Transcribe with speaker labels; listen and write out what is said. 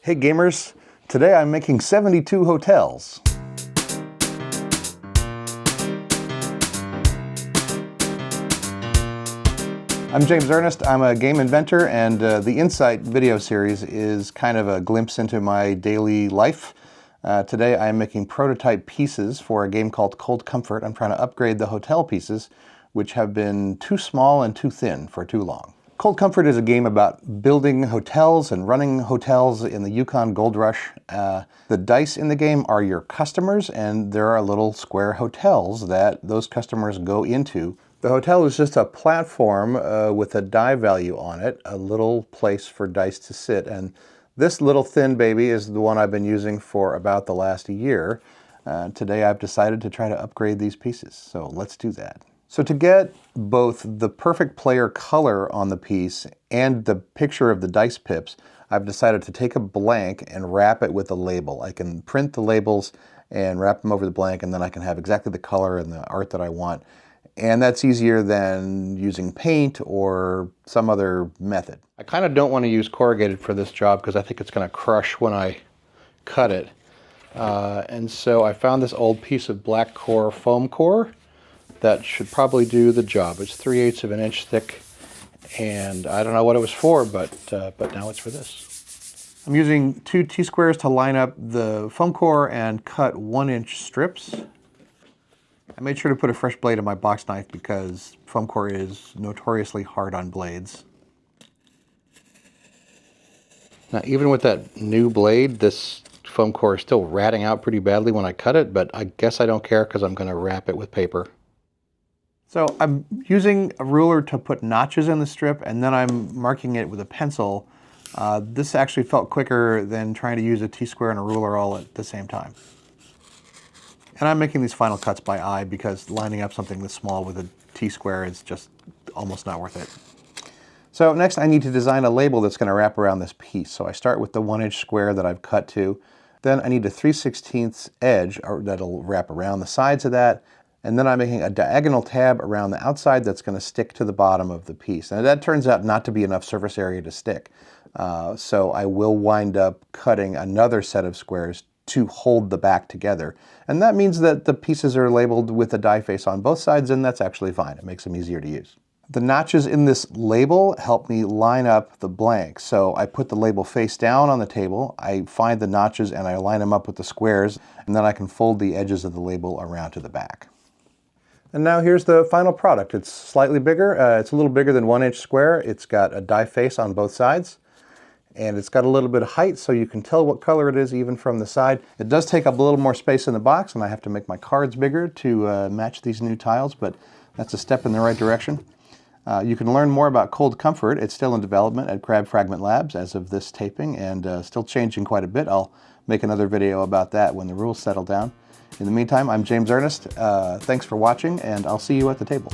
Speaker 1: Hey gamers, today I'm making 72 hotels. I'm James Ernest, I'm a game inventor, and the Insight video series is kind of a glimpse into my daily life. Today I'm making prototype pieces for a game called Cold Comfort. I'm trying to upgrade the hotel pieces, which have been too small and too thin for too long. Cold Comfort is a game about building hotels and running hotels in the Yukon Gold Rush. The dice in the game are your customers, and there are little square hotels that those customers go into. The hotel is just a platform with a die value on it, a little place for dice to sit, and this little thin baby is the one I've been using for about the last year. Today I've decided to try to upgrade these pieces, so let's do that. So to get both the perfect player color on the piece and the picture of the dice pips, I've decided to take a blank and wrap it with a label. I can print the labels and wrap them over the blank, and then I can have exactly the color and the art that I want. And that's easier than using paint or some other method. I kind of don't want to use corrugated for this job because I think it's going to crush when I cut it. And so I found this old piece of black core foam core that should probably do the job. It's 3/8 of an inch thick, and I don't know what it was for, but now it's for this. I'm using 2 T-squares to line up the foam core and cut 1-inch strips. I made sure to put a fresh blade in my box knife because foam core is notoriously hard on blades. Now, even with that new blade, this foam core is still ratting out pretty badly when I cut it, but I guess I don't care because I'm going to wrap it with paper. So I'm using a ruler to put notches in the strip, and then I'm marking it with a pencil. This actually felt quicker than trying to use a T-square and a ruler all at the same time. And I'm making these final cuts by eye because lining up something this small with a T-square is just almost not worth it. So next I need to design a label that's going to wrap around this piece. So I start with the 1-inch square that I've cut to. Then I need a 3/16 edge that'll wrap around the sides of that. And then I'm making a diagonal tab around the outside that's going to stick to the bottom of the piece. And that turns out not to be enough surface area to stick. So I will wind up cutting another set of squares to hold the back together. And that means that the pieces are labeled with a die face on both sides, and that's actually fine. It makes them easier to use. The notches in this label help me line up the blank. So I put the label face down on the table, I find the notches and I line them up with the squares, and then I can fold the edges of the label around to the back. And now here's the final product. It's slightly bigger. It's a little bigger than 1-inch square. It's got a die face on both sides. And it's got a little bit of height so you can tell what color it is even from the side. It does take up a little more space in the box, and I have to make my cards bigger to match these new tiles, but that's a step in the right direction. You can learn more about Cold Comfort. It's still in development at Crab Fragment Labs as of this taping, and still changing quite a bit. I'll make another video about that when the rules settle down. In the meantime, I'm James Ernest. Thanks for watching, and I'll see you at the table.